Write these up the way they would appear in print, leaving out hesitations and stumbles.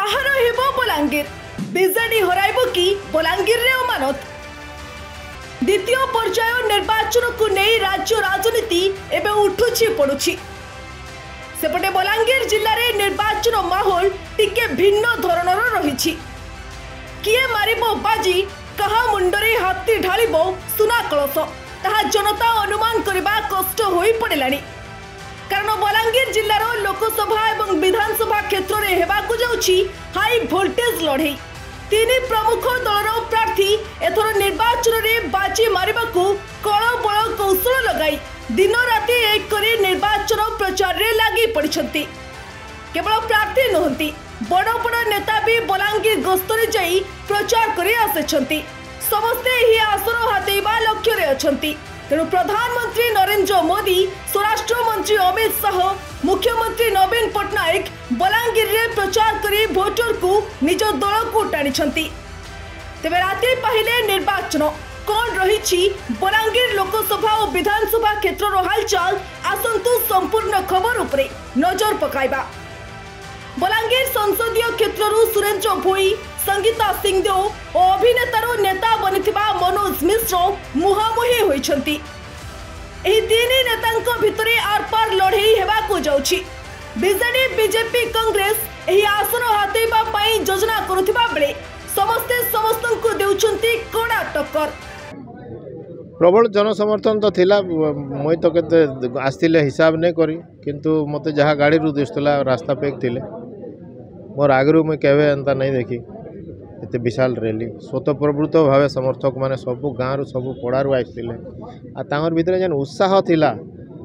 काहार हेबो बलांगीर बीजेडी हराइबो कि बलांगीर रे अमानत। द्वितीय पर्याय निर्वाचन को नहीं राज्य राजनीति एबे उठुछि पड़ुछि। सेपटे बलांगीर जिल्ला रे निर्वाचन माहौल टिके भिन्न धरणर रहिछि। किए मारिबो बाजी कहा मुंडरे हाथी ढालिबो सुना कलश ताहा जनता अनुमान करबा कष्ट होई पड़िलानी। कारण बलांगीर जिल्लार लोकसभा एवं विधानसभा क्षेत्र में हेबाकु जाउछि हाई वोल्टेज लड़ाई। तीन प्रमुख दलर प्रार्थी एथर निर्वाचन में बाजी मारिबाकु कळ बळ कौशल लगाई दिन राति एक करी निर्वाचन प्रचार रे लागी पड़िछंती। केवल प्रार्थी नहंती बड़ बड़ नेता भी बलांगीर गस्तरे जाई प्रचार करी आसेछंती। समस्ते ही आसन हातेबा लक्ष्य रे अछंती। तेणु प्रधानमंत्री नरेंद्र मोदी, स्वराष्ट्र मंत्री अमित शाह, मुख्यमंत्री नवीन पट्टनायक बलांगीर रे प्रचार करी भोटर को निज दल को टाणी। तेबे राति पहिले निर्वाचन कौन रही बलांगीर लोकसभा और विधानसभा क्षेत्र हालचाल आसंतु संपूर्ण खबर उपरे नजर पकाइबा। बलांगीर संसदीय क्षेत्र सुरेंद्र भोई, संगीता सिंहदेव और अभिनेतार नेता बनिथिबा मनोज मिश्र मुहामुही होइछंती। एही तीन नेतांक भितरे आरपार लड़ाई हेबाकु जाउछि। बीजेडी बीजेपी कांग्रेस एही आसन हातेबा पई योजना करुथिबा बेले समस्ते समस्तंकु देउछंती कड़ा टक्कर। प्रबल जनसमर्थन तो थिला। मुई तो केते आस्तिले हिसाब नहीं करी, किंतु मते जहाँ गाड़ी रू दिसला रास्ता पेक थिले मोर आगरू मुई केवे एंता नहीं देखी एते विशाल रैली। स्वतःप्रवृत्त भाव समर्थक माने सबू गाँव सबू पड़ारू आसते आ तांगर भितर जेन उत्साह थिला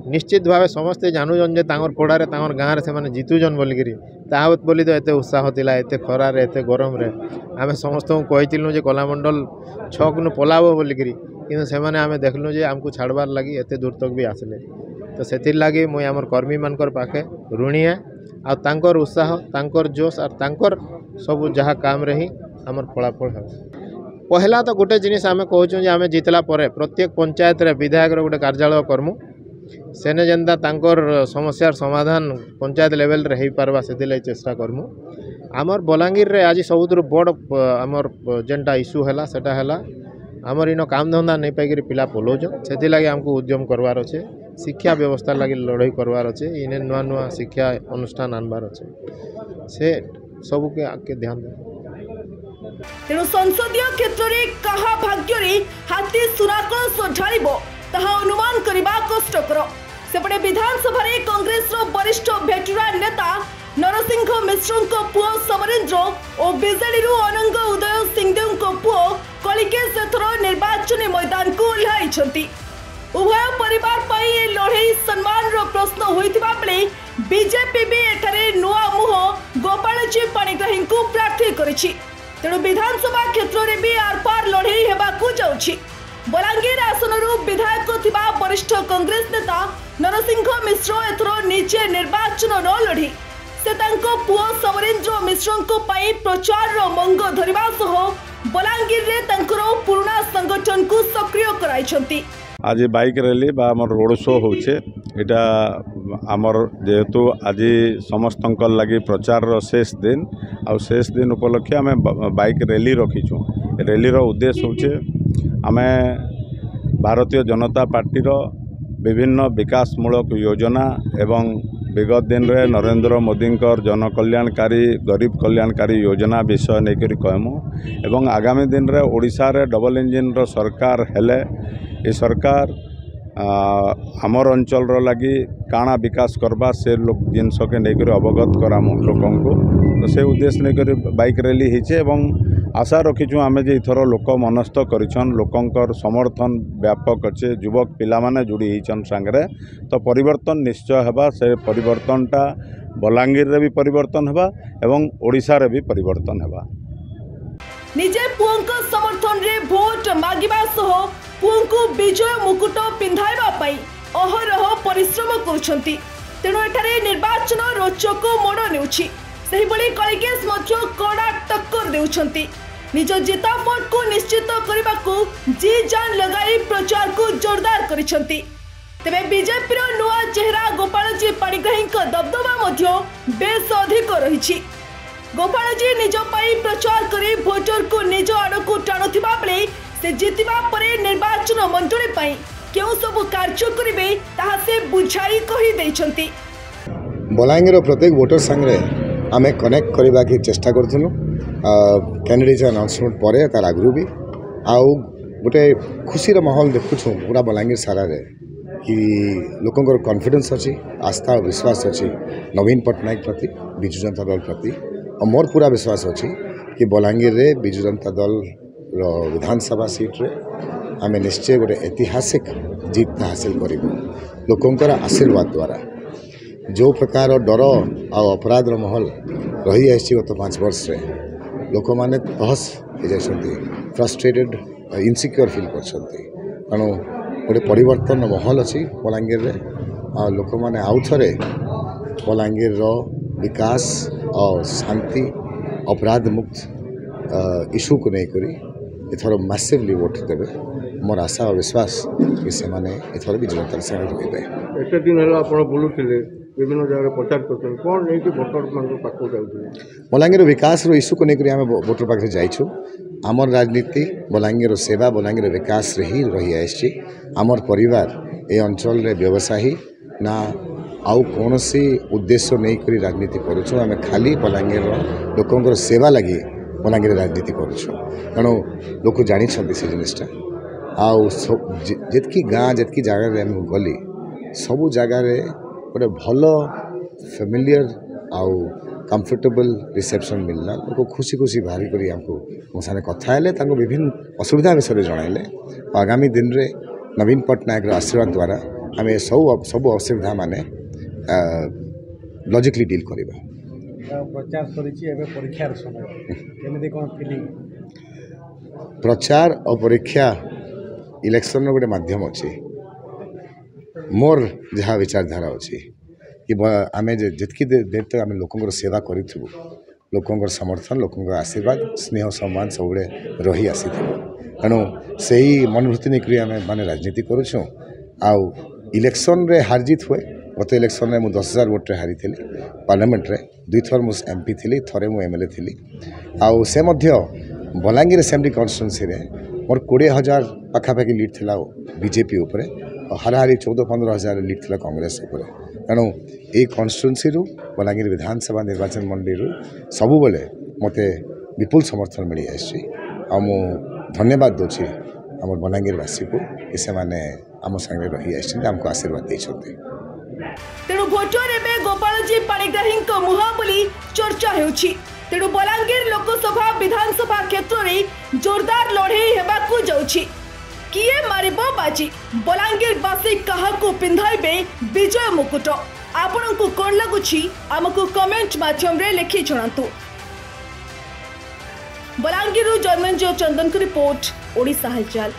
निश्चित भाव समस्ते जानून जे तांगर पड़ारे तांगर गाँव से जितुजन बोलिकी तावत बोली तो एते उत्साह थिला। एते खरारे एते गरम रे आमे समस्त कहीलु जे कलामंडल छकनु पलाब बोलिकी, किंतु से माने आमे देखलु जे आमको छाड़बार लगी एते दूर तक भी आसले। तो सेथिर लगी मुई आमर कर्मी मानकर पाखे ऋणी है आ तांकर उत्साह तांकर जोश और तांकर सब जहाँ काम रे ही आमर फलाफल है। पहला तो गोटे जिनिस आमे कहूँ जे आमे जितला परे प्रत्येक पंचायत रे विधायक रो गोटे कार्यालय करमु सेने जेनता तांकर समस्यार समाधान पंचायत लेवल रे हेई पारबा सेथिले चेष्टा करमु। आमर बलांगीर रे आज सबुतु बड़ आमर जेनटा इश्यू हैला सेटा हैला आमर इन काम धंदा नहीं पाइक पिला पलाउछन। से लगी आमको उद्यम करवार अच्छे, शिक्षा व्यवस्था लगी लड़ाई करवार अच्छे, इन्हें नुआ नुआ शिक्षा अनुष्ठान आनबार अच्छे, से सबू के आके ध्यान दे। तेणु संसदीय क्षेत्र में कहा भाग्य रे हाथी सुनाकलश ढालिबो ताहा अनुमान करबा कष्टकर। सेपटे विधानसभा रे कांग्रेस रो वरिष्ठ भेटरान नेता नरसिंह मिश्र पुओ समरेंद्र और बीजेडी रू अनंग उदय सिंहदेव पुओ कलिकेश एथर निर्वाचन मैदान को ओह्लाई। उभय परिवार पाई ए लड़ाई सम्मान रो प्रश्न होइतिबा बेले बीजेपी भी एठारे नुआ मुह गोपालजी पाणिग्राही को प्रार्थी करिछि। तेणु विधानसभा क्षेत्र में भी आरपार लड़ाई हेबाकु जाउछि। बलांगीर आसनरू विधायक थिबा वरिष्ठ कांग्रेस नेता नरसिंह मिश्र एथर निजे निर्वाचन न लड़ी से तांको पुओ समरेंद्र मिश्र पाई प्रचार मंग धरिबा सह बलांगीर रे तांकर पुराना संगठन को सक्रिय कराइछंती। आज बाइक रैली बा आमर रोड शो होचे एटा आमर जेहेतु आज समस्त लगी प्रचार शेष दिन आ शेष दिन उपलक्षे आम बाइक रैली रखीचु। रैलीर उद्देश्य होचे आमे भारतीय जनता पार्टीर विभिन्न विकासमूलक योजना एवं विगत दिन रे नरेंद्र मोदी जन कल्याणकारी गरीब कल्याणकारी योजना विषय नहीं कहमु एवं आगामी दिन रे ओडिशा रे डबल इंजिन रो सरकार हेले ए सरकार आमर अंचल लगी काना विकास करबा से लोक जिनस के नहीं अवगत करामु लोकों को। तो से उद्देश्य नहीं बाइक रैली होचे एवं आशा रखीचु आमे जे इथर लोक मनस्थ करिछन लोकंकर समर्थन व्यापक अच्छे युवक पिला माने जुड़ी होइछन संगरे। तो परिवर्तन निश्चय हेबा से परिवर्तनटा बलांगीर रे भी परिवर्तन हेबा एवं ओडिशा रे भी परिवर्तन हेबा। निजे पुओंक समर्थन रे भोट मागिबा सह पुओंकु विजय मुकुट पिंधाइबा पई अहरह परिश्रम करुछंती। तेणु एठारे निर्वाचन रोचक मोड़ नेउछि। सेहि बळी कलिकेश मध्य कड़ा टक्कर देउछंती। निज जितापट को निश्चित करने को जी जान लगाई प्रचार को जोरदार करिसेंती। तेबे बीजेपी रो नुआ चेहरा गोपालजी पाणिग्राही दबदबा मध्य बेस अधिक रही। गोपालजी निज पाई प्रचार करे भोटर को निज आड़क टाणुथिबा बेले से जितिबा परे निर्वाचन मंडली पाई केउ सब कार्य करिवे ताहा से बुझाई कहि दैछंती। बलांगीर प्रत्येक वोटर संगे आम कनेक्ट करवा की चेष्टा करूँ कैंडिडेट अनाउंसमेंट पर तार आगु भी आउ गोटे खुशीर माहौल देखुँ पूरा बलांगीर सारा कि लोकंर कॉन्फिडेंस अच्छी आस्था और विश्वास अच्छी नवीन पट्टनायक प्रति विजु जनता दल प्रति और मोर पूरा विश्वास अच्छी कि बलांगीर रे विजु जनता दल विधानसभा सीट रे आम निश्चय गोटे ऐतिहासिक जीत हासिल करूँ लोकंर आशीर्वाद द्वारा। जो प्रकार डर आ अपराध माहौल रही आसी गत 5 वर्ष रे लोक मैंने तहस हो जाती फ्रस्ट्रेटेड इनसिक्योर फिल कर गोटे परिवर्तन माहौल अच्छी बलांगीर रे लोक मैंने आउ थे बलांगीर विकास और शांति अपराध मुक्त इश्यू को लेकर एथर मैसिवली वोट देवे मोर आशा और विश्वास कि से एथर भी जनतार संगे रही। एत दिन है आप बुलूले विभिन्न जगह प्रचार करते कौन नहीं भोटर मान पाक जाऊँ बलांगीर विकास इश्यू को लेकर आम भोटर पाखे जाइछु। आमर राजनीति बलांगीर सेवा बलांगीर विकास रे ही रही आसी। आमर परिवार ए अंचल रे व्यवसायी ना आउ कौन सी उद्देश्य नहीं करी राजनीति करुछु। आम खाली बलांगीर लोकंर सेवा लगी बलांगीर राजनीति करुछु तेणु लोक जानी से जिनटा आउ जितकी गाँ जितकी जगह गली सबू जगार गोटे भल फैमिलियर आउ कंफर्टेबल रिसेप्शन मिलना लोग खुशी खुशी बाहरी करी हमको मो साथ कथा विभिन्न असुविधा विषय जनइले आगामी दिन रे नवीन पट्टनायक आशीर्वाद द्वारा आम सब असुविधा माने लॉजिकली डील करबा। प्रचार परीक्षार समय केमिति कोन फीलिंग प्रचार और परीक्षा इलेक्शन गोटे माध्यम अच्छी मोर जहाँ विचारधारा अच्छी कि आम जितकी देर तक आम लोकंर सेवा करूँ लोकंर समर्थन लोकंर आशीर्वाद स्नेह सम्मान सब रही आसी तेणु से ही मनोवृत्ति नहीं आम माने राजनीति करुँ। आउ इलेक्शन रे हारजीत हुए गत इलेक्शन में 10,000 वोट रे हारी थी पार्लियामेंट रे 2 थर मु MP थी थरे मु MLA थी आउ से मध्य बलांगीर असेंबली कन्स्टिट्यूएंसी रे मोर 20,000 पाखापाखि लीड थिला बीजेपी उपरे और हाराहारी 14-15,000 लीड थिला कांग्रेस उपरे तेणु ये कन्स्टिट्यूएंसी रु बलांगीर विधानसभा निर्वाचन मंडली रु सबु बेले मते विपुल समर्थन मिली आसी आ मु धन्यवाद दोछि आम बलांगीरवासी को कि से माने आम संगे रही आसी आमको आशीर्वाद देछथि। तेणु भोटर एवं गोपालजी पाणिग्राही मुहा बोली चर्चा होउछि। तेणु बलांगीर लोकसभा विधानसभा क्षेत्र में जोरदार लड़े हेबाकू जाउछि। किए मारिबो बाजी बलांगीर बासी काहाकू पिंधाइबे विजय मुकुट आपनकू कोन लागुछि हमकू कमेंट माध्यम रे लिखि जणातु। बलांगीर जन्मेंजय चंदन की रिपोर्ट ओडिशा हालचाल।